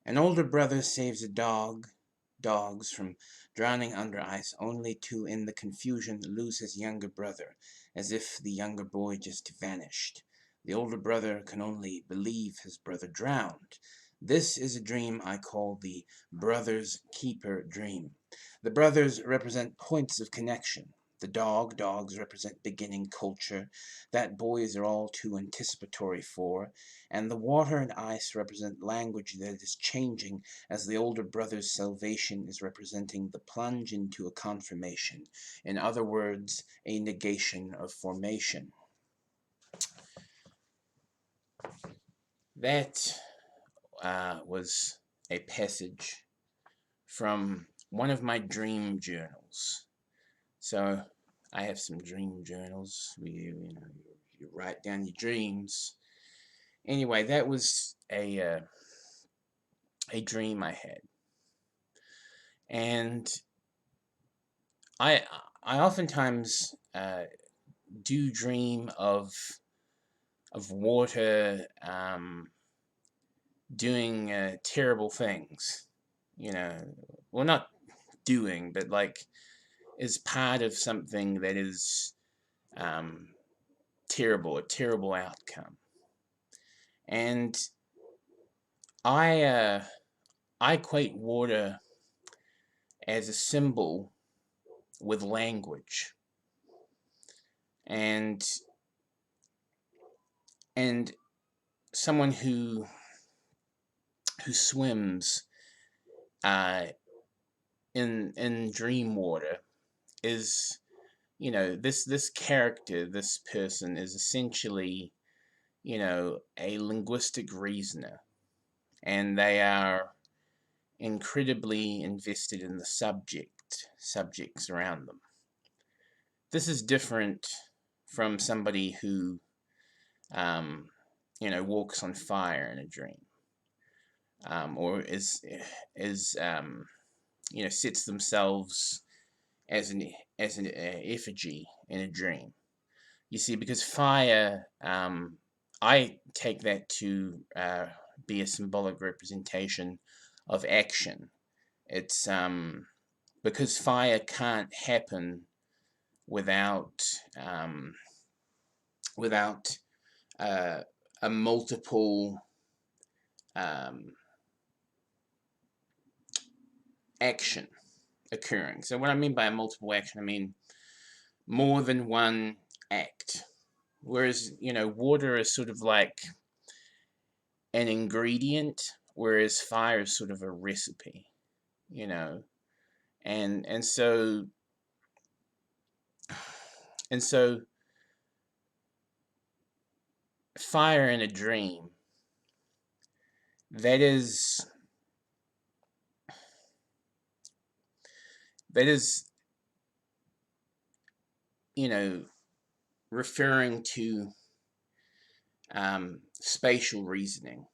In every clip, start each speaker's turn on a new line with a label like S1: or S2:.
S1: An older brother saves dogs from drowning under ice, only to, in the confusion, lose his younger brother, as if the younger boy just vanished. The older brother can only believe his brother drowned. This is a dream I call the brother's keeper dream. The brothers represent points of connection. The dogs represent beginning culture that boys are all too anticipatory for, and the water and ice represent language that is changing as the older brother's salvation is representing the plunge into a confirmation. In other words, a negation of formation. That was a passage from one of my dream journals. So I have some dream journals where you write down your dreams. Anyway, that was a dream I had, and I oftentimes do dream of water doing terrible things. Well, not doing, but like is part of something that is terrible, a terrible outcome. And I equate water as a symbol with language, and someone who swims in dream water is, this character, this person is essentially, a linguistic reasoner, and they are incredibly invested in the subjects around them. This is different from somebody who walks on fire in a dream, or is sets themselves as an effigy in a dream. You see, because fire, I take that to be a symbolic representation of action. It's because fire can't happen without a multiple action occurring. So what I mean by a multiple action, I mean more than one act. Whereas, water is sort of like an ingredient, whereas fire is sort of a recipe, and so fire in a dream, that is referring to spatial reasoning,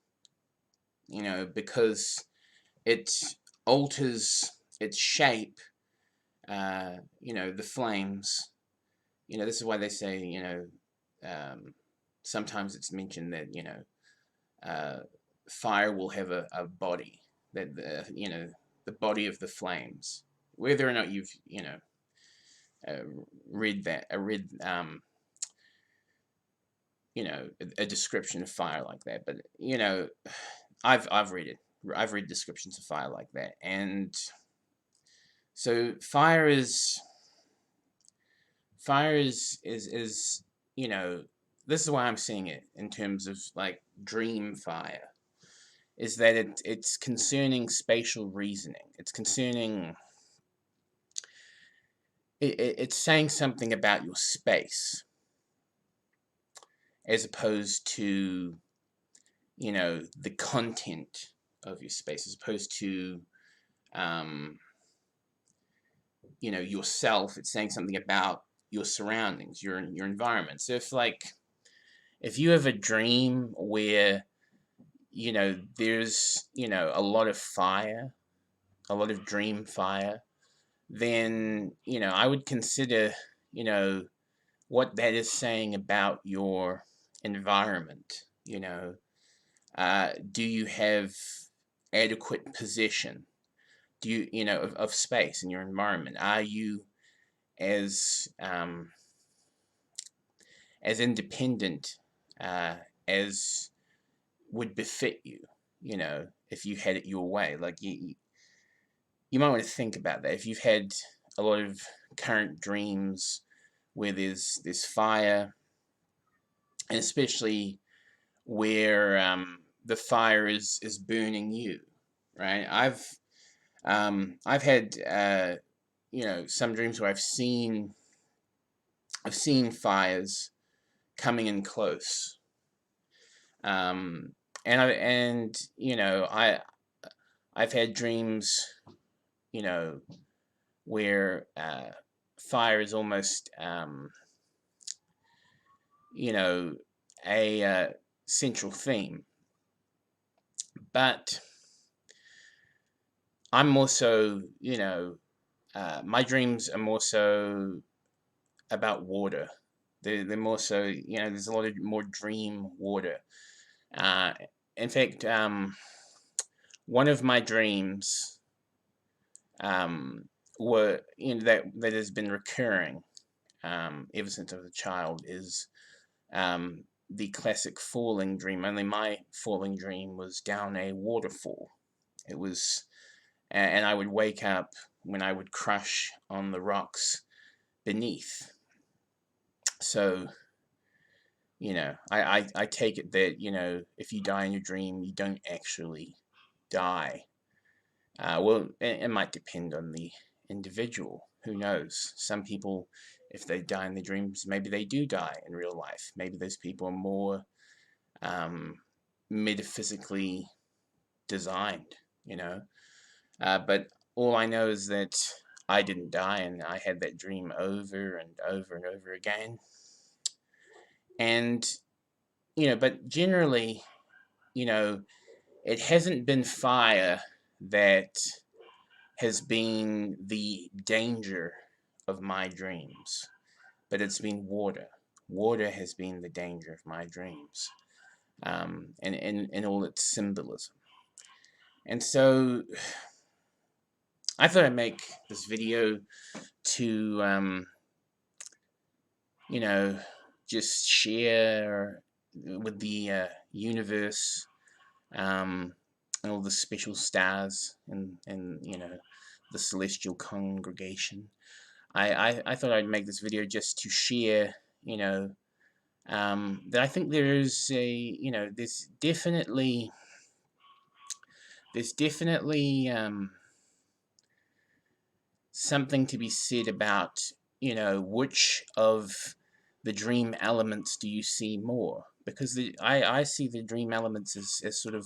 S1: because it alters its shape, the flames. This is why they say, sometimes it's mentioned that, fire will have a body, that the body of the flames. Whether or not you've, read that, a description of fire like that, but I've read it. I've read descriptions of fire like that, and so fire is this is why I'm seeing it in terms of like dream fire, is that it's concerning spatial reasoning. It's concerning. It's saying something about your space, as opposed to, the content of your space, as opposed to, yourself. It's saying something about your surroundings, your environment. So if you have a dream where, there's, a lot of fire, a lot of dream fire, then, I would consider, what that is saying about your environment. Do you have adequate possession do you know of space in your environment? Are you as as independent as would befit you, you know, if you had it your way? Like you might want to think about that. If you've had a lot of current dreams where there's fire, and especially where the fire is burning you, right? I've had you know, some dreams where I've seen fires coming in close, um, and you know, I've had dreams, you know, where fire is almost you know, a central theme. But I'm more so, you know, my dreams are more so about water. They're more so, you know, there's a lot of more dream water. Uh, in fact, one of my dreams were, you know, that has been recurring ever since I was a child is the classic falling dream. Only my falling dream was down a waterfall. It was, and I would wake up when I would crush on the rocks beneath. So, you know, I take it that, you know, if you die in your dream, you don't actually die. Well, it might depend on the individual. Who knows? Some people, if they die in their dreams, maybe they do die in real life. Maybe those people are more um, metaphysically designed, you know. But all I know is that I didn't die, and I had that dream over and over and over again. And, you know, but generally, you know, it hasn't been fire that has been the danger of my dreams, but it's been water. Water has been the danger of my dreams, and in all its symbolism. And so I thought I'd make this video to, you know, just share with the universe, and all the special stars and you know, the celestial congregation. I thought I'd make this video just to share, you know, that I think there is a, you know, there's definitely something to be said about, you know, which of the dream elements do you see more? Because I see the dream elements as sort of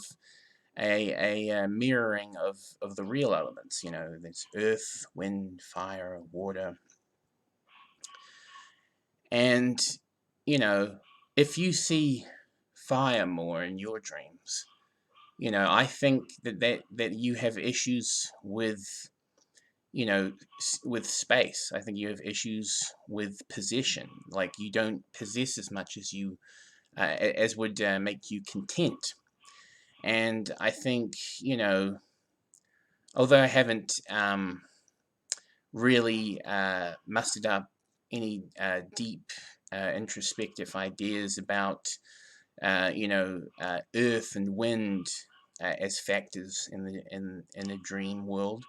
S1: a mirroring of the real elements. You know, there's earth, wind, fire, water. And, you know, if you see fire more in your dreams, you know, I think that you have issues with, you know, with space. I think you have issues with possession. Like you don't possess as much as you as would make you content. And I think, you know, although I haven't really mustered up any deep introspective ideas about you know, earth and wind as factors in the dream world,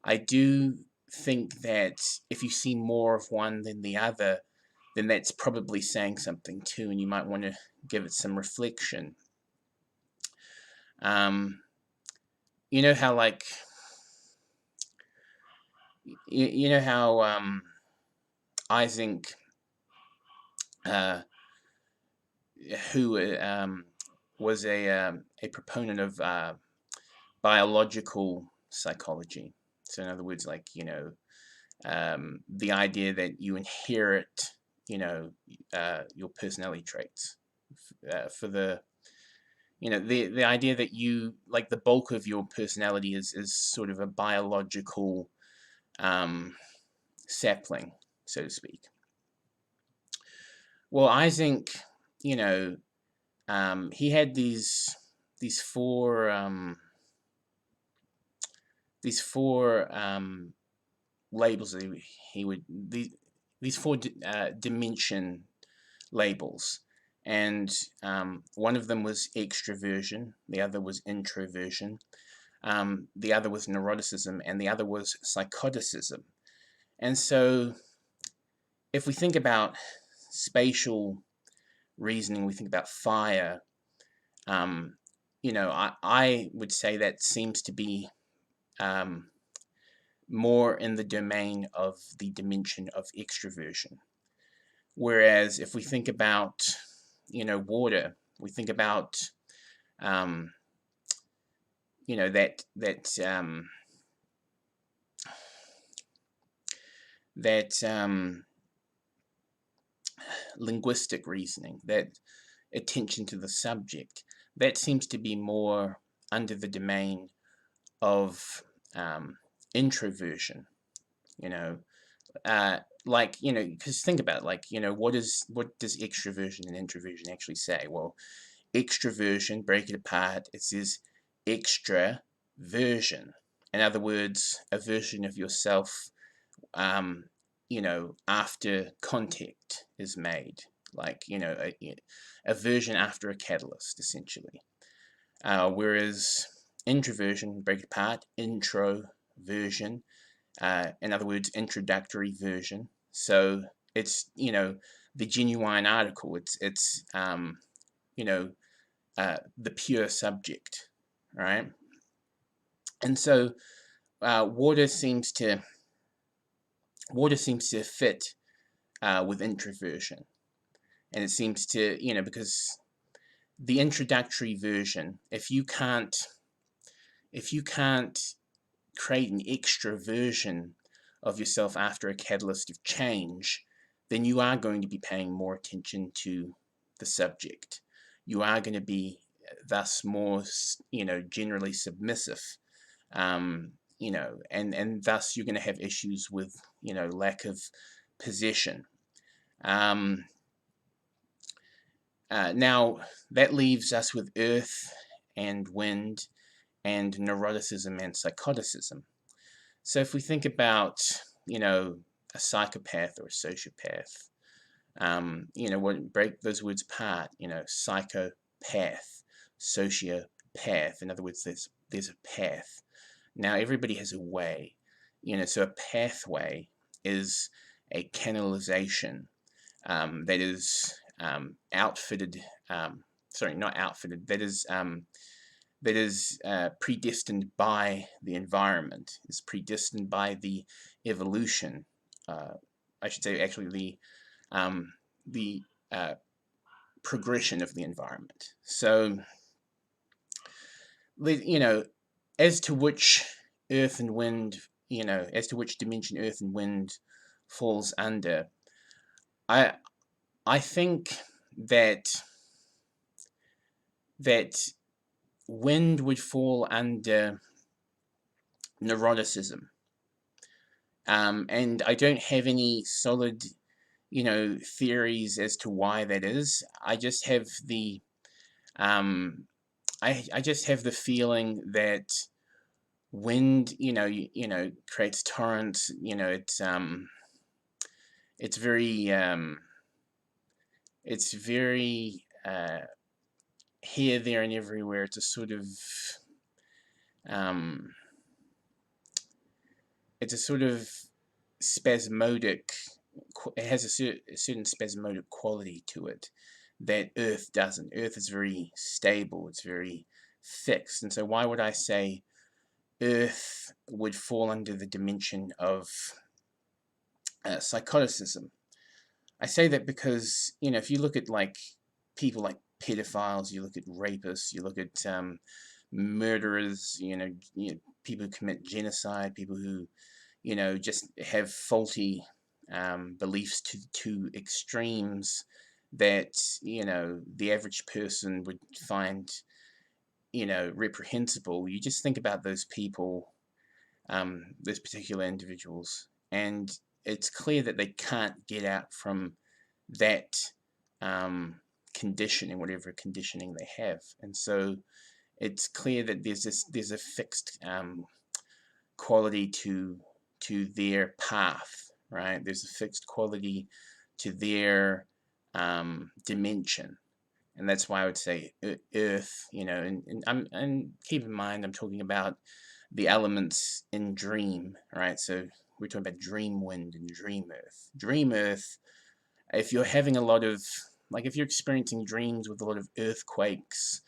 S1: I do think that if you see more of one than the other, then that's probably saying something too, and you might want to give it some reflection. Um, you know how, like, you know how Isaac, uh, who was a proponent of biological psychology. So, in other words, like, you know, the idea that you inherit, you know, your personality traits for the, you know, the idea that you, like, the bulk of your personality is sort of a biological sapling, so to speak. Well, Isaac, you know, he had these four these four labels that he would these four dimension labels, and one of them was extroversion, the other was introversion, the other was neuroticism, and the other was psychoticism. And so, if we think about spatial reasoning, we think about fire. I would say that seems to be more in the domain of the dimension of extroversion. Whereas if we think about, water, we think about, that linguistic reasoning, that attention to the subject, that seems to be more under the domain of introversion. You know, because think about it, what does extroversion and introversion actually say? Well, extroversion, break it apart, it says extra version. In other words, a version of yourself, after contact is made, a version after a catalyst, essentially. Whereas introversion, break it apart, introversion, in other words, introductory version. So it's, the genuine article. It's the pure subject, right? And so water seems to fit with introversion, and it seems to, because the introductory version, if you can't create an extra version of yourself after a catalyst of change, then you are going to be paying more attention to the subject. You are going to be thus more, generally submissive, and thus you're going to have issues with, lack of possession. Now, that leaves us with earth and wind and neuroticism and psychoticism. So if we think about, a psychopath or a sociopath, break those words apart, psychopath, sociopath. In other words, there's a path. Now, everybody has a way, so a pathway is a canalization that is outfitted, not outfitted, that is predestined by the environment, is predestined by the evolution. I should say, actually, the progression of the environment. So, as to which earth and wind, as to which dimension earth and wind falls under, I think that wind would fall under neuroticism. And I don't have any solid, theories as to why that is. I just have the I just have the feeling that wind, creates torrents. It's very here, there, and everywhere. It's a sort of spasmodic. It has a certain spasmodic quality to it that Earth doesn't. Earth is very stable. It's very fixed. And so why would I say Earth would fall under the dimension of psychoticism? I say that because, if you look at people like pedophiles, you look at rapists, you look at murderers, people who commit genocide, people who, just have faulty beliefs to extremes that, the average person would find, reprehensible. You just think about those people, those particular individuals, and it's clear that they can't get out from that conditioning, whatever conditioning they have. And so it's clear that there's a fixed quality to their path, right? There's a fixed quality to their dimension, and that's why I would say Earth. And keep in mind I'm talking about the elements in Dream, right? So we're talking about Dream Wind and Dream Earth. Dream Earth, if you're having a lot of, like, if you're experiencing dreams with a lot of earthquakes,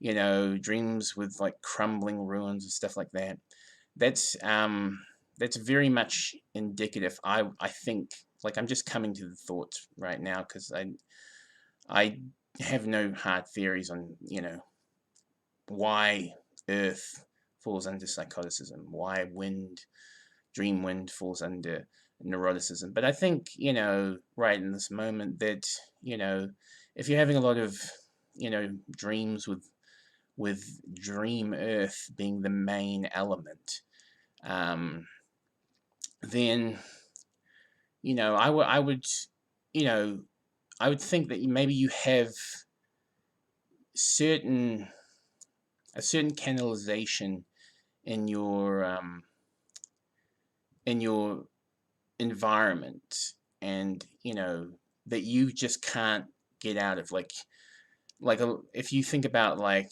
S1: dreams with like crumbling ruins and stuff like that, that's very much indicative. I think, like, I'm just coming to the thoughts right now because I have no hard theories on why Earth falls under psychoticism, why Dream Wind falls under neuroticism. But I think, right in this moment that, if you're having a lot of, dreams with Dream Earth being the main element, then, I would, I would think that maybe you have certain a certain canalization in your environment, and that you just can't get out of, if you think about like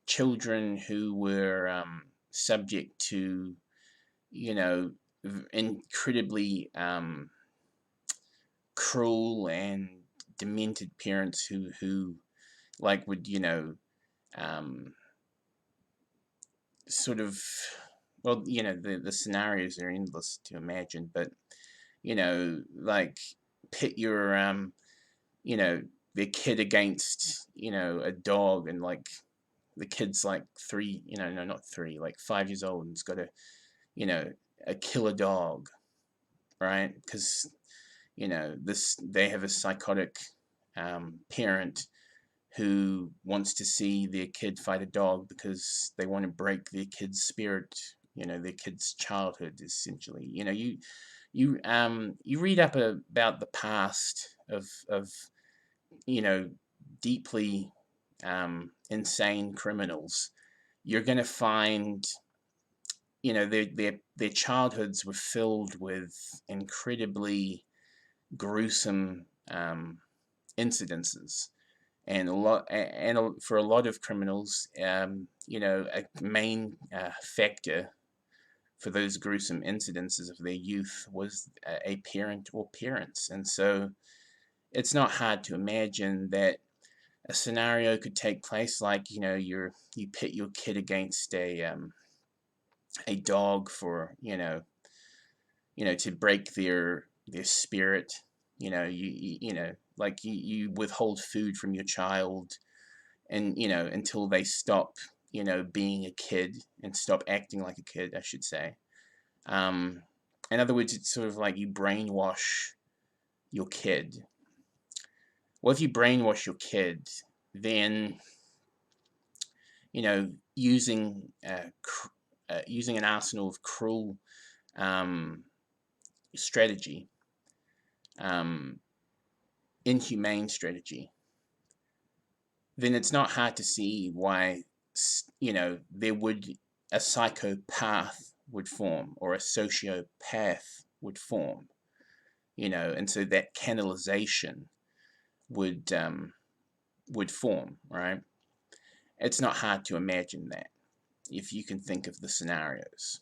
S1: children who were subject to incredibly cruel and demented parents who like would um, sort of, well, the scenarios are endless to imagine, but like, pit your you know their kid against a dog, and like the kid's like three, no, not three, like 5 years old, and it's got a killer dog, right? Because they have a psychotic parent who wants to see their kid fight a dog because they want to break their kid's spirit, their kid's childhood, essentially. You read up about the past of deeply insane criminals. You're going to find their childhoods were filled with incredibly gruesome incidences, and for a lot of criminals, a main factor for those gruesome incidences of their youth was a parent or parents. And so it's not hard to imagine that a scenario could take place like, you pit your kid against a dog for, to break their spirit. Like you withhold food from your child, and until they stop being a kid and stop acting like a kid, I should say. In other words, it's sort of like you brainwash your kid. Well, if you brainwash your kid, then using using an arsenal of cruel strategy, inhumane strategy, then it's not hard to see why there would a psychopath would form, or a sociopath would form, and so that canalization would form, right? It's not hard to imagine that if you can think of the scenarios.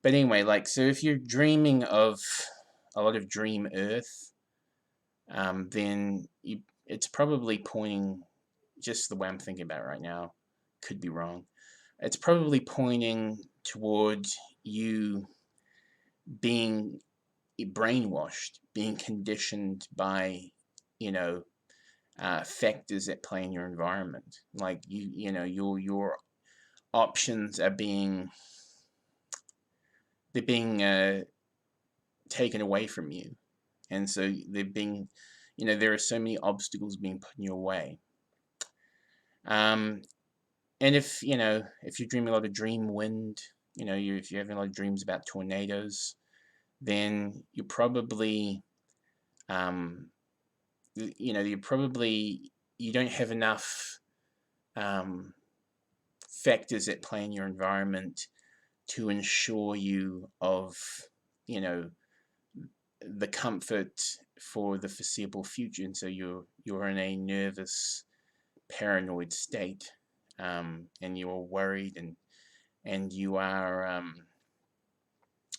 S1: But anyway, like, so if you're dreaming of a lot of Dream Earth, then it's probably pointing, just the way I'm thinking about it right now, could be wrong. It's probably pointing toward you being brainwashed, being conditioned by, factors that play in your environment. Like your options are being taken away from you, and so they're being, there are so many obstacles being put in your way. And if you're dreaming a lot of dream wind, if you're having a lot of dreams about tornadoes, then you're probably you don't have enough factors at play in your environment to ensure you of, you know, the comfort for the foreseeable future. And so you're in a nervous, paranoid state, and you're worried, and you are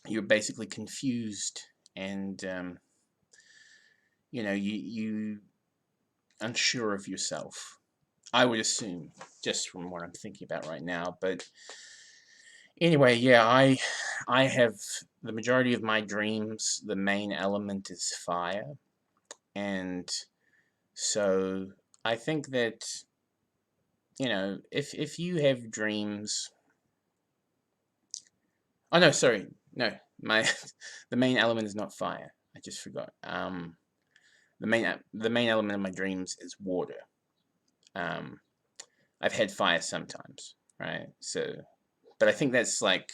S1: you're basically confused, and you unsure of yourself. I would assume, just from what I'm thinking about right now. But anyway, yeah, I have the majority of my dreams. The main element is fire, and so I think that, if you have dreams. Oh no, sorry, no, my the main element is not fire. I just forgot. The main element of my dreams is water. Um, I've had fire sometimes, right? So, but I think that's like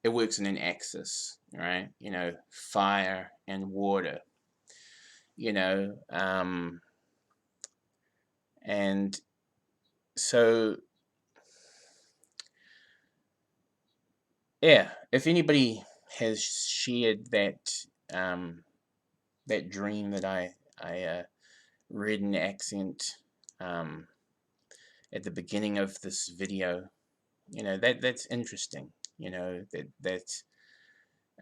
S1: it works in an axis, right? Fire and water. You know, and so yeah. If anybody has shared that dream that I read in accent um, at the beginning of this video, that's interesting. That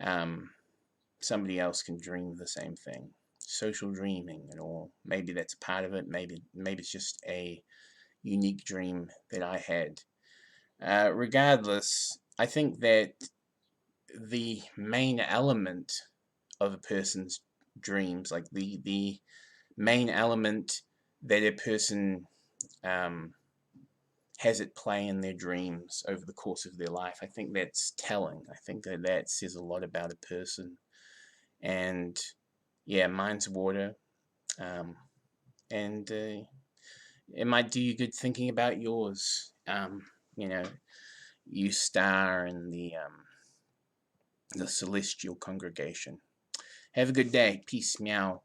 S1: um, somebody else can dream the same thing. Social dreaming and all. Maybe that's part of it. Maybe it's just a unique dream that I had. Regardless, I think that the main element of a person's dreams, like the main element that a person has at play in their dreams over the course of their life, I think that's telling. I think that says a lot about a person. And yeah, mine's water. Um, and it might do you good thinking about yours. You know, you star in the celestial congregation. Have a good day. Peace, meow.